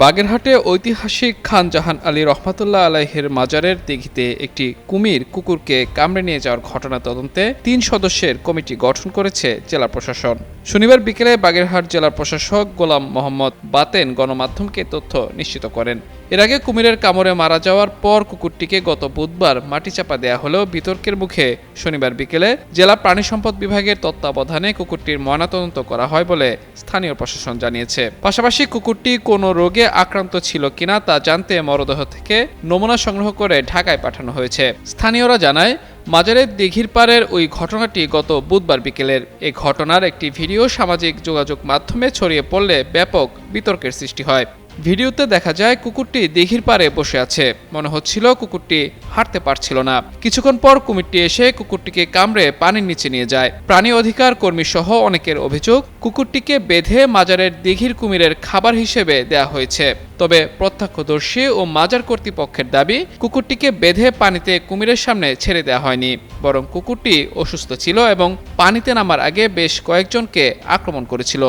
বাগেরহাটে ঐতিহাসিক খান জাহান আলী রহমাতুল্লাহ আলাইহির মাজারের দিঘিতে একটি কুকুরকে কামড়ে নিয়ে যাওয়ার ঘটনা তদন্তে 3 সদস্যের কমিটি গঠন করেছে জেলা প্রশাসন। শনিবার বিকেলে বাগেরহাট জেলা প্রশাসক গোলাম মোহাম্মদ বাতেন গণমাধ্যমকে তথ্য নিশ্চিত করেন। এর আগে কুমিরের কামড়ে মারা যাওয়ার পর কুকুরটিকে গত বুধবার মাটিচাপা দেয়া হলেও বিতর্কের মুখে শনিবার বিকেলে জেলা প্রাণী সম্পদ বিভাগের তত্ত্বাবধানে কুকুরটির ময়নাতদন্ত করা হয় বলে স্থানীয় প্রশাসন জানিয়েছে। পাশাপাশি কুকুরটি কোনো রোগে আক্রান্ত ছিল কিনা তা জানতে মরদেহ থেকে নমুনা সংগ্রহ করে ঢাকায় পাঠানো হয়েছে। স্থানীয়রা জানায়, মাজারের দিঘির পাড়ের ওই ঘটনাটি গত বুধবার বিকেলের। এই ঘটনার একটি ভিডিও সামাজিক যোগাযোগ মাধ্যমে ছড়িয়ে পড়লে ব্যাপক বিতর্কের সৃষ্টি হয়। ভিডিওতে দেখা যায় কুকুরটি দিঘির পাড়ে বসে আছে। মনে হচ্ছিল কুকুরটি হাঁটতে পারছিল না। কিছুক্ষণ পর কুমিরটি এসে কুকুরটিকে কামড়ে পানির নিচে নিয়ে যায়। প্রাণী অধিকার কর্মী সহ অনেকের অভিযোগ, কুকুরটিকে বেঁধে মাজারের দিঘির কুমিরের খাবার হিসেবে দেয়া হয়েছে। তবে প্রত্যক্ষদর্শী ও মাজার কর্তৃপক্ষের দাবি, কুকুরটিকে বেঁধে পানিতে কুমিরের সামনে ছেড়ে দেওয়া হয়নি, বরং কুকুরটি অসুস্থ ছিল এবং পানিতে নামার আগে বেশ কয়েকজনকে আক্রমণ করেছিল।